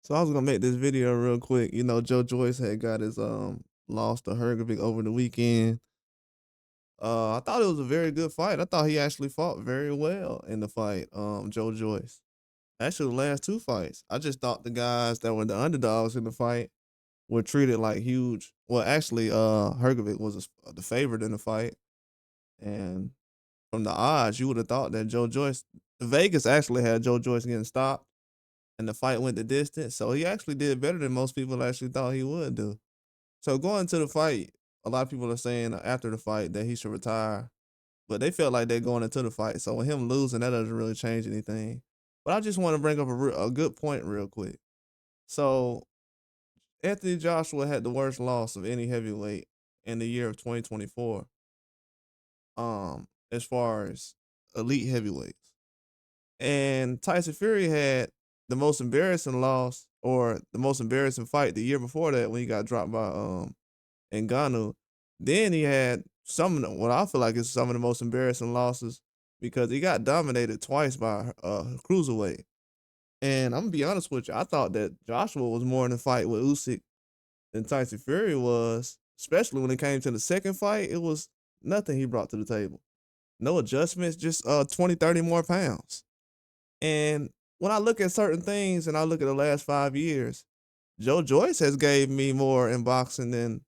So I was gonna make this video real quick. You know, Joe Joyce had got his loss to Hergovic over the weekend. I thought it was a very good fight. I thought he actually fought very well in the fight. Joe Joyce. Actually, the last two fights, I just thought the guys that were the underdogs in the fight were treated like huge. Well, actually, Hergovic was the favorite in the fight, and from the odds, you would have thought that Joe Joyce, Vegas actually had Joe Joyce getting stopped, and the fight went the distance. So he actually did better than most people actually thought he would do. So going to the fight, a lot of people are saying after the fight that he should retire, but they felt like they're going into the fight. So with him losing, that doesn't really change anything. But I just want to bring up a good point real quick. So Anthony Joshua had the worst loss of any heavyweight in the year of 2024. As far as elite heavyweights, and Tyson Fury had the most embarrassing loss or the most embarrassing fight the year before that when he got dropped by Ngannou. Then he had some of the, what I feel like is some of the most embarrassing losses because he got dominated twice by cruiserweight. And I'm gonna be honest with you, I thought that Joshua was more in the fight with Usyk than Tyson Fury was, especially when it came to the second fight. It was nothing he brought to the table. No adjustments, just 20, 30 more pounds. And when I look at certain things and I look at the last 5 years, Joe Joyce has gave me more in boxing than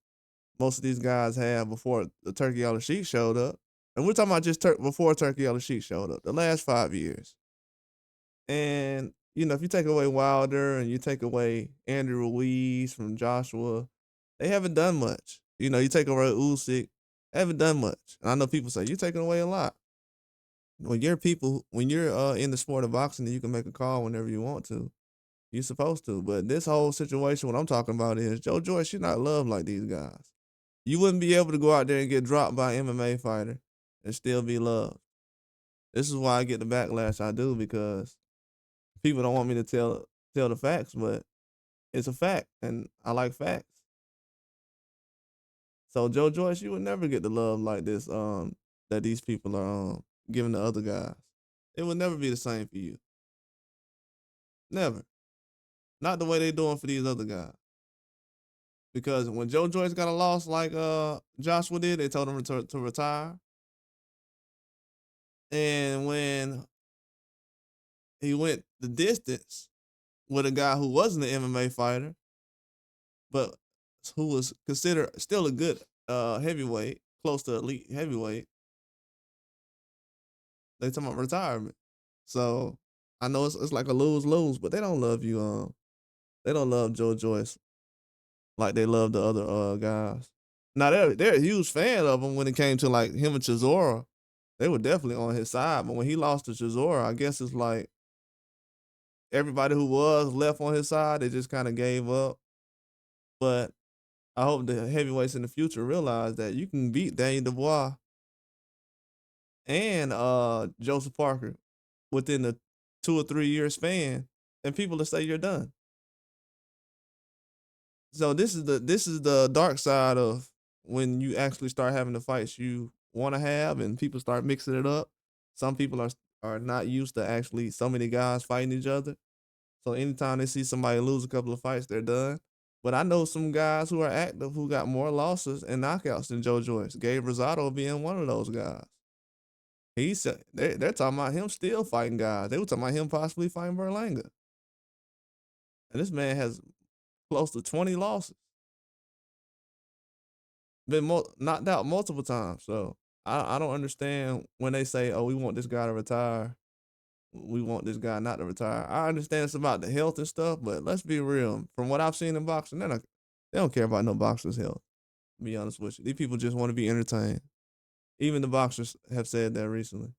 most of these guys have before the Turkey on the Sheet showed up. And we're talking about just before Turkey on the Sheet showed up, the last 5 years. And, you know, if you take away Wilder and you take away Andrew Ruiz from Joshua, they haven't done much. You know, you take away Usyk, they haven't done much. And I know people say, you're taking away a lot. When you're in the sport of boxing, you can make a call whenever you want to. You're supposed to. But this whole situation, what I'm talking about is Joe Joyce, you're not loved like these guys. You wouldn't be able to go out there and get dropped by an MMA fighter and still be loved. This is why I get the backlash I do because people don't want me to tell the facts, but it's a fact, and I like facts. So Joe Joyce, you would never get the love like this that these people are giving the other guys. It would never be the same for you. Never. Not the way they doing for these other guys. Because when Joe Joyce got a loss like Joshua did, they told him to retire. And when he went the distance with a guy who wasn't an MMA fighter, but who was considered still a good heavyweight, close to elite heavyweight, they talking about retirement. So I know it's like a lose-lose, but they don't love you. They don't love Joe Joyce like they love the other guys. Now they're a huge fan of him when it came to like him and Chisora. They were definitely on his side, but when he lost to Chisora, I guess it's like everybody who was left on his side, they just kind of gave up. But I hope the heavyweights in the future realize that you can beat Daniel Dubois and Joseph Parker within a 2 or 3 year span, and people will say you're done. So this is the dark side of when you actually start having the fights you want to have, and people start mixing it up. Some people are not used to actually so many guys fighting each other. So anytime they see somebody lose a couple of fights, they're done. But I know some guys who are active who got more losses and knockouts than Joe Joyce. Gabe Rosado being one of those guys. He said they're talking about him still fighting guys. They were talking about him possibly fighting Berlanga. And this man has close to 20 losses. Been knocked out multiple times. So I don't understand when they say, oh, we want this guy to retire. We want this guy not to retire. I understand it's about the health and stuff, but let's be real. From what I've seen in boxing, they don't care about no boxer's health. To be honest with you, these people just want to be entertained. Even the boxers have said that recently.